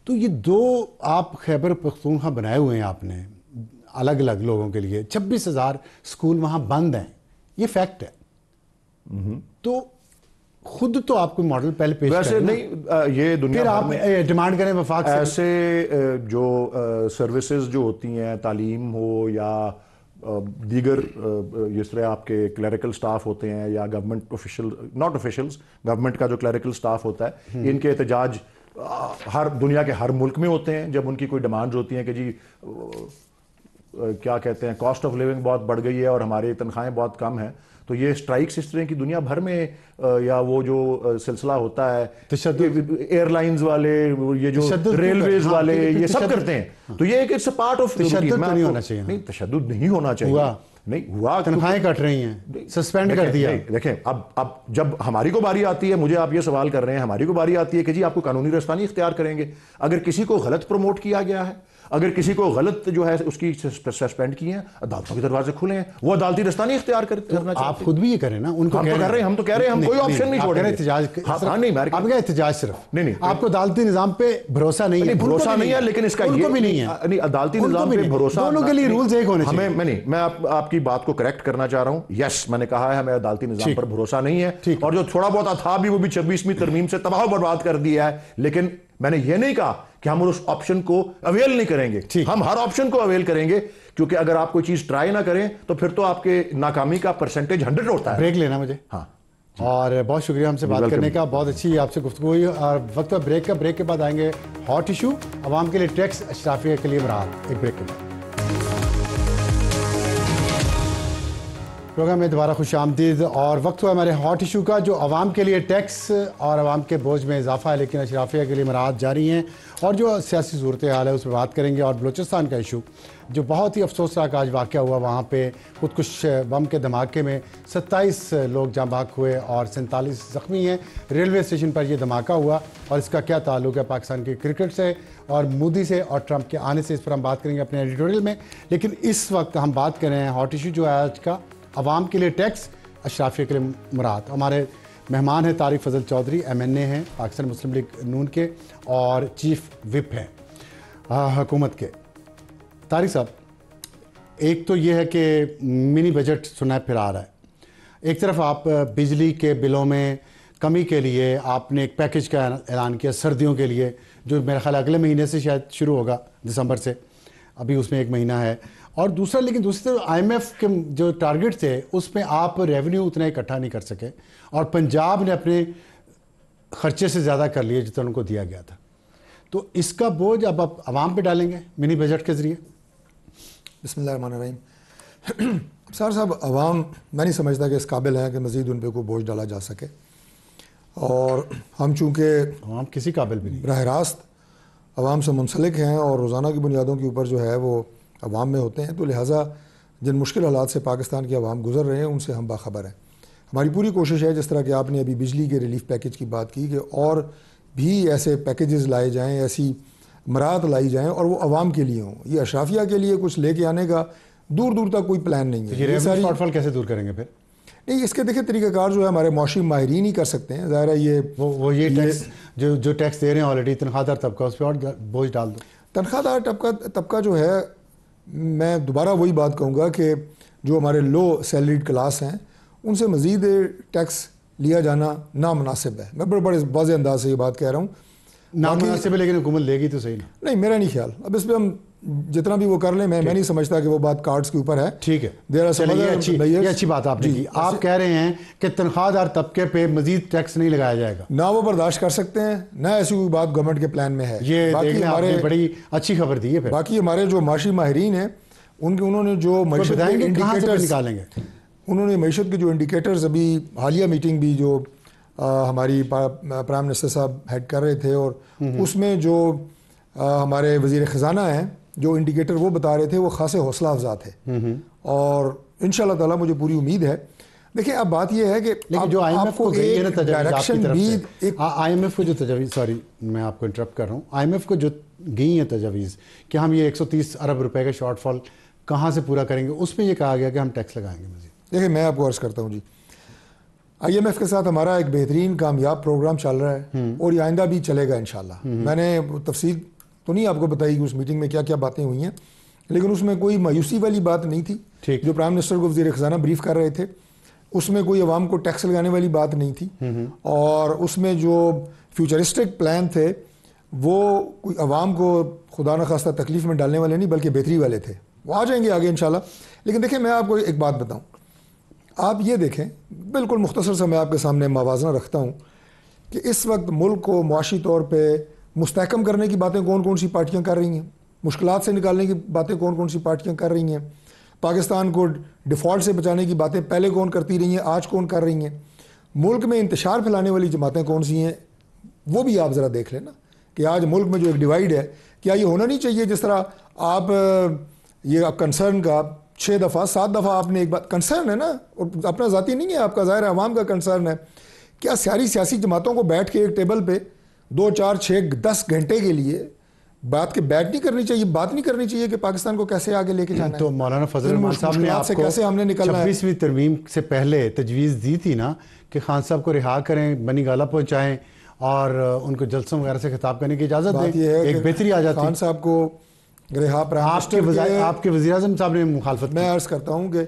तो ये दो आप खैबर पख्तूनख्वा बनाए हुए हैं आपने अलग अलग लोगों के लिए, 26,000 स्कूल वहां बंद हैं, ये फैक्ट है। तो खुद तो आपको मॉडल पहले पेश वैसे नहीं, ये दुनिया फिर आप डिमांड करें वफाक से। ऐसे जो सर्विसेज जो होती हैं, तालीम हो या दीगर जिस तरह आपके क्लरिकल स्टाफ होते हैं या government official, not officials, government का जो क्लरिकल स्टाफ होता है, इनके एहतजाज हर दुनिया के हर मुल्क में होते हैं। जब उनकी कोई डिमांड्स होती हैं कि जी क्या कहते हैं, कॉस्ट ऑफ लिविंग बहुत बढ़ गई है और हमारी तनख्वाहें बहुत कम हैं, तो ये स्ट्राइक्स इस तरह की दुनिया भर में, या वो जो सिलसिला होता है एयरलाइंस वाले, ये जो रेलवेज वाले, ये सब करते हैं। तो ये इट्स अ पार्ट ऑफ तशद्दुद नहीं होना चाहिए। नहीं, तशद्दुद नहीं होना चाहिए। नहीं हुआ, तनख्वाहें कट रही हैं, सस्पेंड कर दिया। देखें, अब जब हमारी को बारी आती है, मुझे आप ये सवाल कर रहे हैं, हमारी को बारी आती है कि जी आपको कानूनी रास्ता नहीं इख्तियार करेंगे। अगर किसी को गलत प्रमोट किया गया है, अगर किसी को गलत जो है उसकी सस्पेंड किए हैं, अदालतों के दरवाजे खुले हैं, वो अदालती रास्ता नहीं इख्तियार करना चाहिए। आप खुद भी ये करें ना, उनको हम तो कर रहे हैं, हम तो कह रहे हैं, हम कोई ऑप्शन नहीं छोड़ेंगे। एहतजाज सिर्फ नहीं, आपको अदालती निजाम पे भरोसा नहीं है। भरोसा नहीं है, लेकिन इसका ये भी नहीं है। नहीं, अदालती निजाम पे भरोसा, दोनों के लिए रूल्स एक होने चाहिए। मैं आपकी बात को करेक्ट करना चाह रहा हूं। यस, मैंने कहा है हमें अदालती निजाम पर भरोसा नहीं है, और जो थोड़ा बहुत था भी वो भी 26वीं तरमीम से तबाह बर्बाद कर दिया है। लेकिन मैंने ये नहीं कहा कि हम उस ऑप्शन को अवेल नहीं करेंगे, हम हर ऑप्शन को अवेल करेंगे, क्योंकि अगर आप कोई चीज ट्राई ना करें तो फिर तो आपके नाकामी का परसेंटेज 100 होता है। ब्रेक लेना मुझे। हाँ, और बहुत शुक्रिया हमसे बात करने का, बहुत अच्छी आपसे गुफ्तगू हुई। और वक्त ब्रेक का, ब्रेक के बाद आएंगे हॉट इशू, अवाम के लिए टैक्स, अशराफिया के लिए इमरान। एक ब्रेक के बाद प्रोग्राम में दोबारा खुश आमदीद। और वक्त हुआ हमारे हॉट इशू का, जो अवाम के लिए टैक्स और अवाम के बोझ में इजाफा है, लेकिन अशराफिया के लिए मराहत जारी हैं, और जो सियासी सूरत हाल है उस पर बात करेंगे। और बलूचिस्तान का इशू जो बहुत ही अफसोसनाक आज वाक़या हुआ, वहाँ पे खुदकुश बम के धमाके में 27 लोग जाँ बाग हुए और 47 ज़ख्मी हैं। रेलवे स्टेशन पर यह धमाका हुआ, और इसका क्या ताल्लुक़ है पाकिस्तान की क्रिकेट से और मोदी से और ट्रंप के आने से, इस पर हम बात करेंगे अपने एडिटोरियल में। लेकिन इस वक्त हम बात कर रहे हैं हॉट इशू जो है आज का, अवाम के लिए टैक्स, अशराफिया के लिए मुराद। हमारे मेहमान हैं तारिक फजल चौधरी, MNA हैं पाकिस्तान मुस्लिम लीग नून के, और चीफ विप हैं हुकूमत के। तारिक साहब, एक तो ये है कि मिनी बजट सुना फिर आ रहा है, एक तरफ आप बिजली के बिलों में कमी के लिए आपने एक पैकेज का ऐलान किया सर्दियों के लिए, जो मेरा ख्याल अगले महीने से शायद शुरू होगा, दिसंबर से, अभी उसमें 1 महीना है। और दूसरा, लेकिन दूसरी तरफ IMF के जो टारगेट थे उसमें आप रेवेन्यू उतना इकट्ठा नहीं कर सके, और पंजाब ने अपने खर्चे से ज़्यादा कर लिए जितना उनको दिया गया था। तो इसका बोझ अब आप आवाम पे डालेंगे मिनी बजट के ज़रिए? बिस्मिल्लाहिर्रहमानिर्रहीम। साहब, अवाम मैं नहीं समझता कि इस काबिल है कि मज़ीद उन पर कोई बोझ डाला जा सके, और हम चूँकि अवाम किसी काबिल भी नहीं, बराह रास्त अवाम से मुंसलिक हैं और रोज़ाना की बुनियादों के ऊपर जो है वो अवाम में होते हैं, तो लिहाजा जिन मुश्किल हालात से पाकिस्तान की अवाम गुजर रहे हैं उनसे हम बाखबर हैं। हमारी पूरी कोशिश है, जिस तरह कि आपने अभी बिजली के रिलीफ पैकेज की बात की, कि और भी ऐसे पैकेजेस लाए जाएँ, ऐसी मराहत लाई जाएँ और वो अवाम के लिए हों। ये अशराफिया के लिए कुछ लेके आने का दूर दूर तक कोई प्लान नहीं है। तो ये सारी शॉर्टफॉल कैसे दूर करेंगे फिर? नहीं, इसके देखिए तरीक़ाकार जो है हमारे मौशी माहिरीन ही कर सकते हैं। ज़ाहिर है ये ये टैक्स जो टैक्स दे रहे हैं ऑलरेडी तनख्वाहदार तबका, उस पर और बोझ डाल दो। तनख्वाहदार तबका जो है, मैं दोबारा वही बात कहूँगा कि जो हमारे लो सैलरीड क्लास हैं उनसे मज़ीद टैक्स लिया जाना नामुनासिब है। मैं बड़े वाज़ेह अंदाज से ये बात कह रहा हूँ। नामुनासिब है, लेकिन हुकूमत लेगी तो सही ना? नहीं, मेरा नहीं ख्याल। अब इस पर हम जितना भी वो कर लें, मैं नहीं समझता कि वो बात कार्ड्स के ऊपर है। ठीक है, ये अच्छी बात आपने की। आप कह रहे हैं कि तनख्वाहदार तबके पे मजीद टैक्स नहीं लगाया जाएगा, ना वो बर्दाश्त कर सकते हैं, ना ऐसी कोई बात गवर्नमेंट के प्लान में है। ये बाकी हमारे बड़ी अच्छी खबर दी है। बाकी हमारे जो माशी माहिरीन हैं उन्होंने जो मैशत के इंडिकेटर्स निकालेंगे, उन्होंने मैशत के जो इंडिकेटर्स अभी हालिया मीटिंग भी जो हमारी प्राइम मिनिस्टर साहब हेड कर रहे थे, और उसमें जो हमारे वज़ीर ख़ज़ाना हैं जो इंडिकेटर वो बता रहे थे वो खासे हौसला अफजा थे, और इंशाअल्लाह ताला मुझे पूरी उम्मीद है। देखिए अब बात ये है कि जो IMF को गई है ना डायरेक्शन भी IMF को जो तजवीज़, सॉरी मैं आपको इंटरप्ट कर रहा हूँ, IMF को जो गई है तजवीज़ कि हम ये 130 अरब रुपए का शॉर्टफॉल कहाँ से पूरा करेंगे, उसमें ये कहा गया कि हम टैक्स लगाएंगे मज़ीद। देखिए मैं आपको अर्ज़ करता हूँ जी, IMF के साथ हमारा एक बेहतरीन कामयाब प्रोग्राम चल रहा है और ये आइंदा भी चलेगा इंशाल्लाह। मैंने तफसील तो नहीं आपको बताई कि उस मीटिंग में क्या क्या बातें हुई हैं, लेकिन उसमें कोई मायूसी वाली बात नहीं थी। जो प्राइम मिनिस्टर को वज़ीर ख़ज़ाना ब्रीफ कर रहे थे उसमें कोई अवाम को टैक्स लगाने वाली बात नहीं थी, और उसमें जो फ्यूचरिस्टिक प्लान थे वो कोई अवाम को खुदा न खास्ता तकलीफ़ में डालने वाले नहीं बल्कि बेहतरी वाले थे। वो आ जाएंगे आगे इंशाल्लाह। लेकिन देखिए मैं आपको एक बात बताऊँ, आप ये देखें, बिल्कुल मुख्तसर से मैं आपके सामने मवाज़ना रखता हूँ कि इस वक्त मुल्क को मुआशी तौर पर मुस्तहकम करने की बातें कौन कौन सी पार्टियाँ कर रही हैं, मुश्किलात से निकालने की बातें कौन कौन सी पार्टियाँ कर रही हैं, पाकिस्तान को डिफ़ॉल्ट से बचाने की बातें पहले कौन करती रही हैं, आज कौन कर रही हैं, मुल्क में इंतशार फैलाने वाली जमातें कौन सी हैं, वो भी आप ज़रा देख लेना कि आज मुल्क में जो एक डिवाइड है, क्या ये होना नहीं चाहिए जिस तरह आप ये कंसर्न का 6 दफ़ा 7 दफ़ा आपने एक बात कंसर्न है ना, और अपना ज़ाती नहीं है आपका, ज़ाहिर है अवाम का कंसर्न है। क्या सारी सियासी जमातों को बैठ के एक टेबल पे 2, 4, 6, 10 घंटे के लिए बात नहीं करनी चाहिए, बात नहीं करनी चाहिए कि पाकिस्तान को कैसे आगे लेके जाना है। तो मौलाना फजल रहमान साहब ने आपको कैसे हमने निकलना है, 26वीं तरमीम से पहले तजवीज़ दी थी ना कि खान साहब को रिहा करें, बनी गाला पहुंचाएं और उनको जलसों वगैरह से खिताब करने की इजाज़त दें, एक बेहतरी आ जाती। खान साहब को रिहा आपके वज़ीर आज़म साहब ने मुखालफत। मैं अर्ज़ करता हूँ कि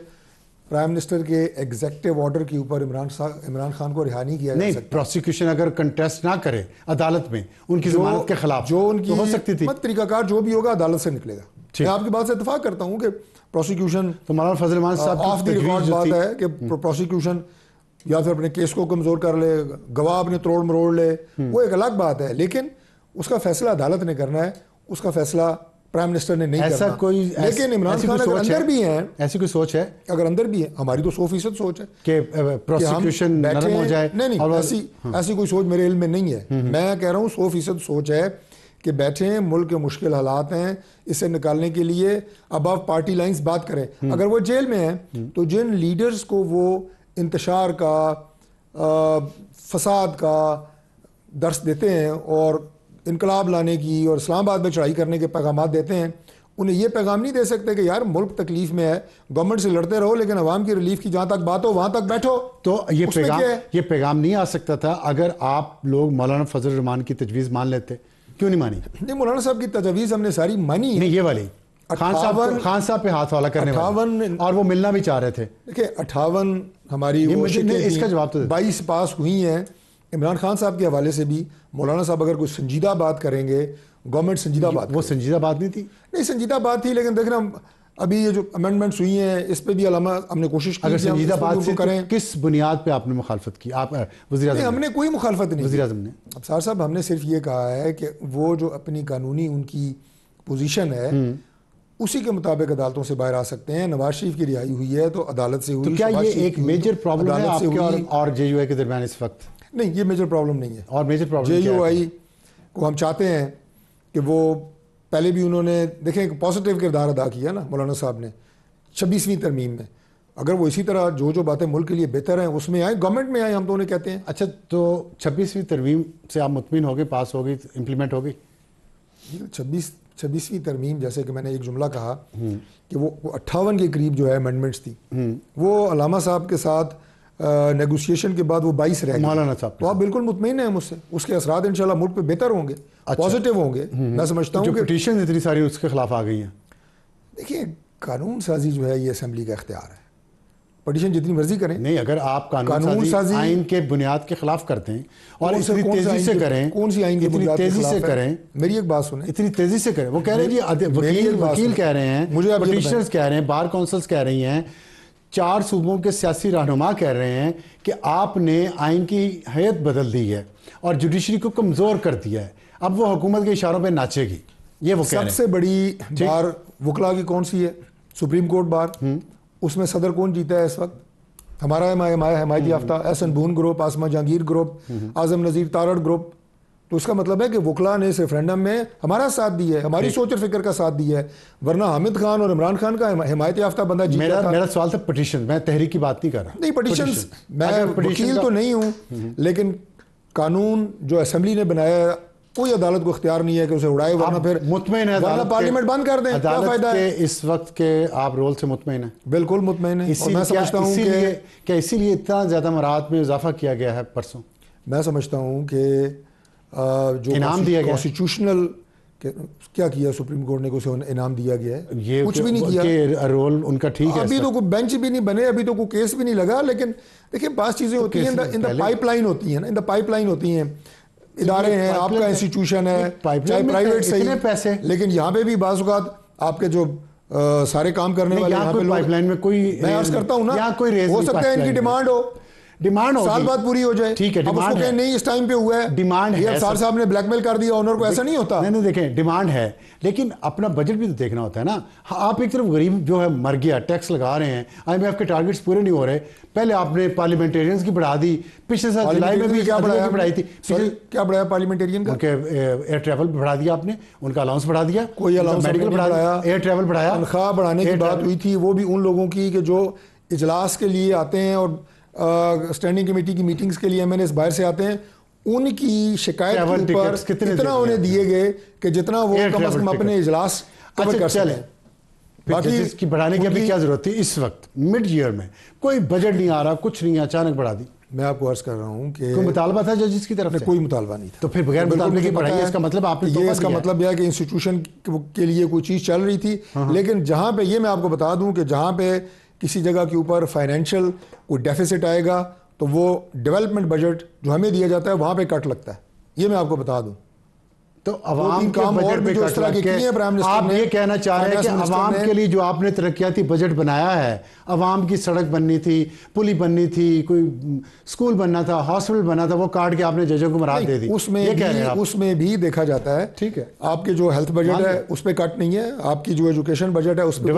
प्राइम मिनिस्टर के एग्जेक्टिव ऑर्डर के ऊपर इमरान खान को रिहा नहीं किया जा सकता। प्रोसिक्यूशन अगर कंटेस्ट ना करे अदालत में उनकी ज़मानत के खिलाफ जो उनकी तो हो सकती थी, तरीकाकार जो भी होगा अदालत से निकलेगा। मैं आपकी बात से इत्तेफाक करता हूँ कि प्रोसिक्यूशन तो मौलाना फजल रहमान साहब ऑफ द रिकॉर्ड बात है कि प्रोसिक्यूशन या फिर अपने केस को कमज़ोर कर ले, गवाह अपने तोड़ मरोड़ ले, वो एक अलग बात है, लेकिन उसका फैसला अदालत ने करना है, उसका फैसला प्राइम मिनिस्टर ने नहीं ऐसा करना। कोई लेकिन इमरान खान अगर अंदर भी हैं, ऐसी कोई सोच है, अगर अंदर भी है, हमारी तो 100% सोच है कि प्रोसिक्यूशन नरम हो जाए। नहीं, ऐसी कोई सोच मेरे इल्म में नहीं है। मैं कह रहा हूँ 100% सोच है कि बैठे मुल्क के मुश्किल हालात हैं, इसे निकालने के लिए अबव पार्टी लाइंस बात करें। अगर वो जेल में हैं तो जिन लीडर्स को वो इंतशार का, फसाद का दर्स देते हैं और इनकलाब लाने की और इस्लामाबाद में चढ़ाई करने के पैगाम देते हैं, उन्हें ये पैगाम नहीं दे सकते कि यार मुल्क तकलीफ में है, गवर्नमेंट से लड़ते रहो, लेकिन अवाम की रिलीफ की जहाँ तक बात हो वहाँ तक बैठो। तो ये पैगाम नहीं आ सकता था अगर आप लोग मौलाना फजल रहमान की तजवीज़ मान लेते? क्यों नहीं मानी? नहीं, मौलाना साहब की तजवीज़ हमने सारी मानी। नहीं, ये वाली खान साहब पे हाथ वाला करने 58 और वो मिलना भी चाह रहे थे। देखिए 58 हमारी इसका जवाब तो 22 पास हुई हैं। इमरान खान साहब के हवाले से भी मौलाना साहब अगर कोई संजीदा बात करेंगे, गवर्नमेंट संजीदा बात, वो संजीदा बात नहीं थी। नहीं, संजीदा बात थी, लेकिन देखना अभी ये जो अमेंडमेंट्स हुई हैं इस पे भी अलामा हमने कोशिश की। अगर संजीदा बात से करें, किस बुनियाद पे आपने मुखालफत की? आप वज़ीर आज़म? हमने कोई मुखालफत नहीं, वज़ीर आज़म ने। अब सार साहब हमने सिर्फ ये कहा है कि वो जो अपनी कानूनी उनकी पोजीशन है उसी के मुताबिक अदालतों से बाहर आ सकते हैं। नवाज शरीफ की रिहाई हुई है तो अदालत से हुई। तो क्या ये एक मेजर प्रॉब्लम है आपके और JUI के दरमियान इस वक्त? नहीं, ये मेजर प्रॉब्लम नहीं है। और मेजर प्रॉब्लम JUI को हम चाहते हैं कि वो पहले भी उन्होंने देखें एक पॉजिटिव किरदार अदा किया ना मौलाना साहब ने 26वीं तरमीम में। अगर वो इसी तरह जो जो बातें मुल्क के लिए बेहतर हैं उसमें आए, गवर्नमेंट में आए, हम तो उन्हें कहते हैं। अच्छा, तो 26वीं तरमीम से आप मुतमिन हो गए, पास हो गई, इम्प्लीमेंट हो गई? 26वीं तरमीम, जैसे कि मैंने एक जुमला कहा कि वो 58 के करीब जो है अमेंडमेंट्स थी, वो अलामा साहब के साथ नेगोशिएशन के बाद वो 22 रह गए मौलाना साहब। तो आप बिल्कुल मुतमईन हैं मुझसे, उसके असरात इंशाल्लाह मुल्क पे बेहतर होंगे, पॉजिटिव होंगे। मैं समझता हूँ कि पिटीशन इतनी सारी उसके खिलाफ आ गई हैं। देखिए कानून साजी जो है ये असेंबली का इख्तियार है, पिटीशन जितनी मर्जी करें। नहीं, अगर आप कानून साजी आइन के बुनियाद के खिलाफ करते हैं और इतनी तेजी से करें, कौन सी आइन की इतनी तेजी से करें, मेरी एक बात सुने, इतनी तेजी से करें। वो कह रहे हैं जी, वकील कह रहे हैं, मुझे पिटीशनर्स कह रहे हैं, बार काउंसिल्स कह रही हैं, 4 सूबों के सियासी रहनुमा कह रहे हैं कि आपने आइन की हैत बदल दी है और जुडिशरी को कमज़ोर कर दिया है, अब वो हुकूमत के इशारों पे नाचेगी। ये वो कह रहे हैं। सबसे बड़ी बार वकला की कौन सी है? सुप्रीम कोर्ट बार, उसमें सदर कौन जीता है इस वक्त? हमारा हिमायती याफ्ता एहसन बून ग्रुप, आसमा जहांगीर ग्रुप, आजम नज़ीर तारड़ ग्रुप। तो इसका मतलब है कि वकला ने इस रेफरेंडम में हमारा साथ दिया है, हमारी सोच और फिक्र का साथ दिया है, वरना हामिद खान और इमरान खान का हिमायत याफ्ता बंदा जीता था। मेरा सवाल था पिटीशन, मैं तहरीक की बात नहीं कर रहा। नहीं, पिटीशन मैं वकील तो नहीं हूँ, लेकिन कानून जो असेंबली ने बनाया है, कोई अदालत को इख्तियार नहीं है कि उसे उड़ाए, वरना फिर मुतमईन है वरना पार्लियामेंट बंद कर दें, क्या फायदा है? इस वक्त के आप रोल से मुतमईन है? बिल्कुल मुतमईन है। और मैं समझता हूँ कि क्या इसीलिए इतना ज्यादा मराहत में इजाफा किया गया है परसों? मैं समझता हूँ कि जो इनाम दिया गया, कॉन्स्टिट्यूशनल क्या किया सुप्रीम कोर्ट ने, उसे इनाम दिया गया है? ये कुछ भी नहीं किया। रोल उनका ठीक है। अभी तो कोई बेंच भी नहीं बने, अभी तो कोई केस भी नहीं लगा। लेकिन देखिए, पांच चीजें होती हैं, इन द पाइपलाइन होती हैं ना, इन द पाइपलाइन होती हैं। इदारे हैं, आपका इंस्टीट्यूशन है, चाहे प्राइवेट सही, पैसे, लेकिन यहाँ पे भी बाज़ औक़ात आपके जो सारे काम करने वाले यहाँ पे पाइपलाइन में कोई, मैं अर्ज करता हूँ ना, हो सकता है इनकी डिमांड हो, साल बाद पूरी हो जाए, ठीक है, डिमांड है, नहीं इस टाइम पे हुआ है, डिमांड है, अफसर साहब ने ब्लैकमेल कर दिया ऑनर को, ऐसा नहीं होता। नहीं, देखें, डिमांड है, लेकिन अपना बजट भी तो देखना होता है ना। आप एक तरफ गरीब जो है मर गया, टैक्स लगा रहे हैं, IMF के टारगेट्स पूरे नहीं हो रहे, पहले आपने पार्लियामेंटेरियंस की बढ़ा दी, पिछले साल जुलाई में भी क्या बढ़ाई थी, क्या बढ़ाया पार्लियामेंटेरियन का? एयर ट्रैवल बढ़ा दिया आपने, उनका अलाउंस बढ़ा दिया, कोई अलाउंस मेडिकल बढ़ाया, एयर ट्रैवल बढ़ाया, तनख्वाह बढ़ाने की बात हुई थी, वो भी उन लोगों की कि जो इजलास के लिए आते हैं और स्टैंडिंग कमेटी की मीटिंग्स के लिए MNAs बाहर से आते हैं, उनकी शिकायत के ऊपर कितना उन्हें दिए गए कि जितना वो कम से कम अपने इजलास कवर कर सकें। बाकी इसकी बढ़ाने की अभी क्या जरूरत थी? इस वक्त मिड ईयर में कोई बजट नहीं आ रहा, कुछ नहीं, अचानक बढ़ा दी। मैं आपको अर्ज कर रहा हूँ कि कोई मुतालबा था जजेस की तरफ से? कोई मुतालबा नहीं था। तो फिर बगैर मुतालबे की बढ़ाई, इसका मतलब आपने ये इसका मतलब यह है कि इंस्टीट्यूशन के लिए कोई चीज़ चल रही थी, लेकिन जहाँ पे, ये मैं आपको बता दूँ कि जहाँ पे किसी जगह के ऊपर फाइनेंशियल कोई डेफिसिट आएगा तो वो डेवलपमेंट बजट जो हमें दिया जाता है वहाँ पे कट लगता है, ये मैं आपको बता दूँ। तो अवाम के बजट पे इस तरह के किए हैं प्राइम मिनिस्टर आप ये कहना चाह रहे हैं कि अवाम के लिए जो आपने तरक्याती बजट बनाया है, अवाम की सड़क बननी थी, पुली बननी थी, कोई स्कूल बनना था, हॉस्पिटल बनना था, वो काट के आपने जजों को मराद दे दी। उसमें भी देखा जाता है, ठीक है, आपके जो हेल्थ बजट है उस पर कट नहीं है, आपकी जो एजुकेशन बजट है उस पर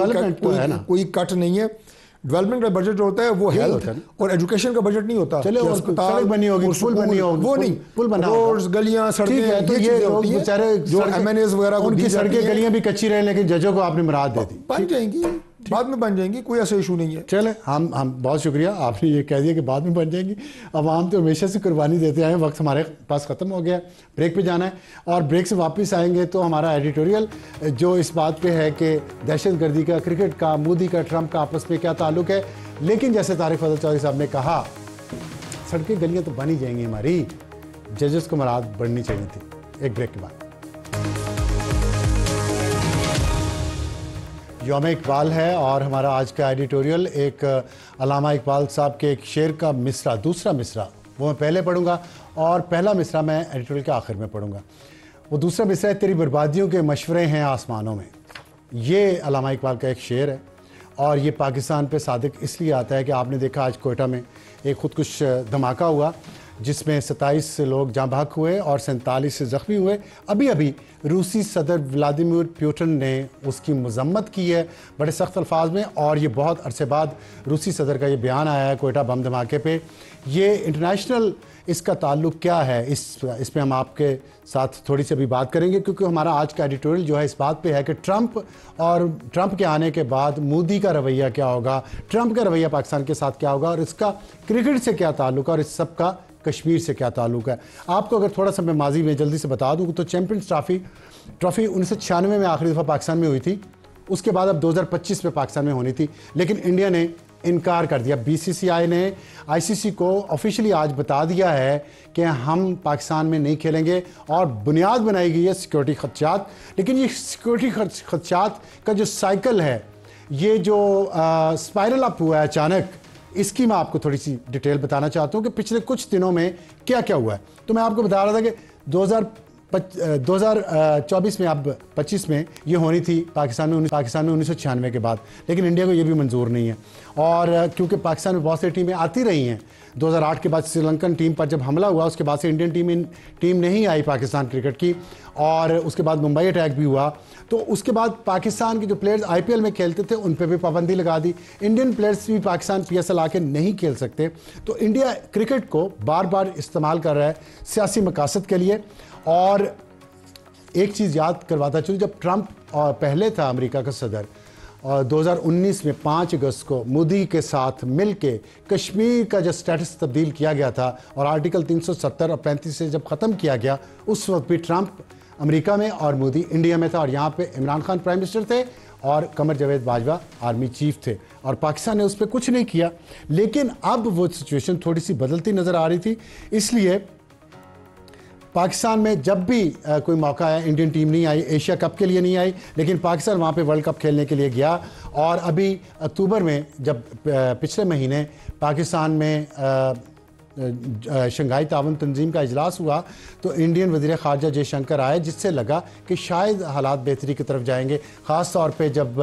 कोई कट नहीं है। डेवलपमेंट का बजट जो होता है वो हेल्थ और एजुकेशन का बजट नहीं होता। चलो, अस्पताल बनी होगी, पुल बनी होगी, वो नहीं, पुल बना, रोड्स, गलियां, सड़कें, तो ये लोग बेचारे जो MNAs वगैरह को उनकी सड़कें गलियां भी कच्ची रहे, लेकिन जजों को आपने मराद दे दी। बन जाएंगी, बाद में बन जाएंगी, कोई ऐसा इशू नहीं है। चले, हम बहुत शुक्रिया, आपने ये कह दिया कि बाद में बन जाएंगी। अवाम तो हमेशा से कुर्बानी देते आए, वक्त हमारे पास ख़त्म हो गया, ब्रेक पे जाना है, और ब्रेक से वापस आएंगे तो हमारा एडिटोरियल जो इस बात पे है कि दहशतगर्दी का, क्रिकेट का, मोदी का, ट्रंप का आपस में क्या ताल्लुक है। लेकिन जैसे तारिक फजल चौधरी साहब ने कहा, सड़कें गलियाँ तो बन ही जाएंगी हमारी, जजेस को मराद बढ़नी चाहिए थी। एक ब्रेक के बाद यौम इकबाल है और हमारा आज का एडिटोरियल एक अल्लामा इकबाल साहब के एक शेर का मिसरा, दूसरा मिसरा वो मैं पहले पढ़ूंगा और पहला मिसरा मैं एडिटोरियल के आखिर में पढ़ूंगा। वो दूसरा मिसरा है, तेरी बर्बादियों के मशवरे हैं आसमानों में। ये अल्लामा इकबाल का एक शेर है और ये पाकिस्तान पे सादिक इसलिए आता है कि आपने देखा आज कोयटा में एक खुदकुश धमाका हुआ जिसमें 27 लोग जाँ बहक हुए और 47 ज़ख्मी हुए। अभी अभी रूसी सदर व्लादिमीर पुतिन ने उसकी मजम्मत की है बड़े सख्त अल्फाज में, और ये बहुत अरसे बाद रूसी सदर का ये बयान आया है कोयटा बम धमाके पे। ये इंटरनेशनल इसका ताल्लुक क्या है, इस पे हम आपके साथ थोड़ी सी अभी बात करेंगे, क्योंकि हमारा आज का एडिटोरियल जो है इस बात पे है कि ट्रंप के आने के बाद मोदी का रवैया क्या होगा, ट्रंप का रवैया पाकिस्तान के साथ क्या होगा, और इसका क्रिकेट से क्या ताल्लुक है और इस सब का कश्मीर से क्या ताल्लुक है। आपको अगर थोड़ा सा मैं माजी में जल्दी से बता दूँ तो चैम्पियंस ट्रॉफी 1996 में आखिरी दफ़ा पाकिस्तान में हुई थी, उसके बाद अब 2025 में पाकिस्तान में होनी थी, लेकिन इंडिया ने इनकार कर दिया। BCCI ने ICC को ऑफिशियली आज बता दिया है कि हम पाकिस्तान में नहीं खेलेंगे और बुनियाद बनाई गई है सिक्योरिटी खदशात। लेकिन ये सिक्योरिटी खदशात का जो साइकिल है, ये जो स्पाइरल अप हुआ है अचानक, इसकी मैं आपको थोड़ी सी डिटेल बताना चाहता हूँ कि पिछले कुछ दिनों में क्या क्या हुआ है। तो मैं आपको बता रहा था कि 2024 में, अब 25 में ये होनी थी पाकिस्तान में 1996 के बाद, लेकिन इंडिया को ये भी मंजूर नहीं है। और क्योंकि पाकिस्तान में बहुत सी टीमें आती रही हैं, 2008 के बाद श्रीलंकन टीम पर जब हमला हुआ उसके बाद से इंडियन टीम नहीं आई पाकिस्तान क्रिकेट की, और उसके बाद मुंबई अटैक भी हुआ। तो उसके बाद पाकिस्तान के जो प्लेयर्स IPL में खेलते थे उन पे भी पाबंदी लगा दी। इंडियन प्लेयर्स भी पाकिस्तान PSL आके नहीं खेल सकते। तो इंडिया क्रिकेट को बार बार इस्तेमाल कर रहा है सियासी मकासद के लिए। और एक चीज़ याद करवाता चलूँ, जब ट्रंप पहले था अमेरिका का सदर और 2019 में 5 अगस्त को मोदी के साथ मिलके कश्मीर का जो स्टेटस तब्दील किया गया था और आर्टिकल 370 और 35 से जब ख़त्म किया गया, उस वक्त भी ट्रंप अमेरिका में और मोदी इंडिया में था और यहाँ पे इमरान खान प्राइम मिनिस्टर थे और कमर जावेद बाजवा आर्मी चीफ थे और पाकिस्तान ने उस पर कुछ नहीं किया। लेकिन अब वो सिचुएशन थोड़ी सी बदलती नज़र आ रही थी, इसलिए पाकिस्तान में जब भी कोई मौका आया, इंडियन टीम नहीं आई, एशिया कप के लिए नहीं आई, लेकिन पाकिस्तान वहाँ पे वर्ल्ड कप खेलने के लिए गया। और अभी अक्टूबर में जब पिछले महीने पाकिस्तान में शंघाई ताउन तंजीम का इजलास हुआ तो इंडियन वज़ीर ख़ारजा जयशंकर आए, जिससे लगा कि शायद हालात बेहतरी की तरफ जाएंगे। ख़ास तौर पे जब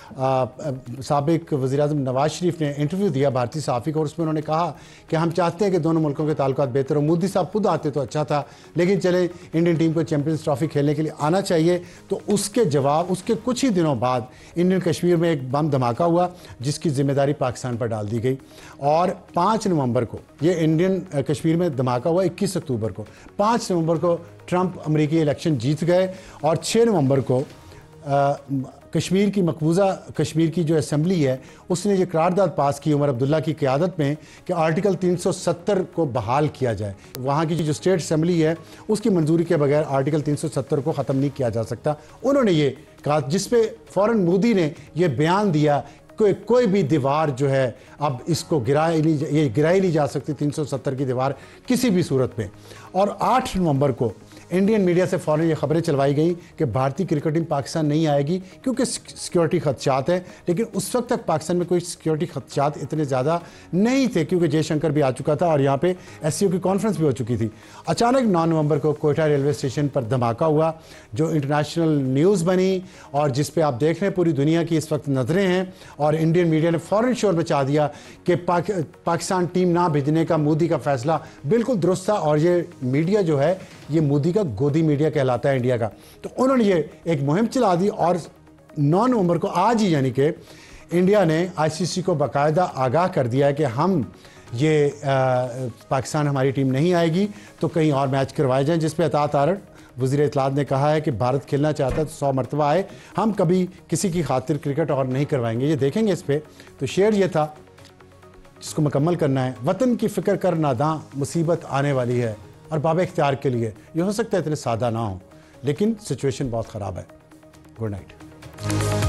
साबिक वज़ीर-ए-आज़म नवाज शरीफ ने इंटरव्यू दिया भारतीय सहाफ़ी को और उसमें उन्होंने कहा कि हम चाहते हैं कि दोनों मुल्कों के ताल्लुकात बेहतर हो। मोदी साहब खुद आते तो अच्छा था, लेकिन चले इंडियन टीम को चैम्पियंस ट्रॉफी खेलने के लिए आना चाहिए। तो उसके जवाब उसके कुछ ही दिनों बाद इंडियन कश्मीर में एक बम धमाका हुआ जिसकी जिम्मेदारी पाकिस्तान पर डाल दी गई। और 5 नवंबर को ये इंडियन कश्मीर में धमाका हुआ, 21 अक्टूबर को। 5 नवंबर को ट्रंप अमेरिकी इलेक्शन जीत गए और 6 नवंबर को कश्मीर की मकबूजा कश्मीर की जो असेंबली है उसने ये करारदाद पास की उमर अब्दुल्ला की क़यादत में कि आर्टिकल 370 को बहाल किया जाए। वहाँ की जो स्टेट असेंबली है उसकी मंजूरी के बगैर आर्टिकल 370 को ख़त्म नहीं किया जा सकता। उन्होंने ये कहा, जिस पे फ़ौरन मोदी ने ये बयान दिया कोई भी दीवार जो है अब इसको गिराई नहीं जा सकती 370 की दीवार किसी भी सूरत में। और 8 नवंबर को इंडियन मीडिया से फ़ौरन ये खबरें चलवाई गई कि भारतीय क्रिकेट टीम पाकिस्तान नहीं आएगी क्योंकि सिक्योरिटी खदशात हैं। लेकिन उस वक्त तक पाकिस्तान में कोई सिक्योरिटी खदशात इतने ज़्यादा नहीं थे क्योंकि जयशंकर भी आ चुका था और यहाँ पे SCO की कॉन्फ्रेंस भी हो चुकी थी। अचानक 9 नवंबर को कोयटा रेलवे स्टेशन पर धमाका हुआ जो इंटरनेशनल न्यूज़ बनी और जिस पर आप देख रहे हैं पूरी दुनिया की इस वक्त नज़रें हैं। और इंडियन मीडिया ने फ़ौरन शोर मचा दिया कि पाकिस्तान टीम ना भेजने का मोदी का फ़ैसला बिल्कुल दुरुस्त था और ये मीडिया जो है ये मोदी का गोदी मीडिया कहलाता है इंडिया का। तो उन्होंने ये एक मुहिम चला दी और 9 नवंबर को आज ही यानी कि इंडिया ने ICC को बाकायदा आगाह कर दिया है कि हम ये पाकिस्तान हमारी टीम नहीं आएगी तो कहीं और मैच करवाए जाएं, जिस पे अतात आरड़ वज़ीर इत्तलात ने कहा है कि भारत खेलना चाहता है तो 100 मरतबा आए, हम कभी किसी की खातिर क्रिकेट और नहीं करवाएंगे। ये देखेंगे इस पर। तो शेर ये था जिसको मुकम्मल करना है, वतन की फ़िक्र कर नादां मुसीबत आने वाली है। और बाब इख्तियार के लिए ये हो सकता है इतने सादा ना हो लेकिन सिचुएशन बहुत ख़राब है। Good night.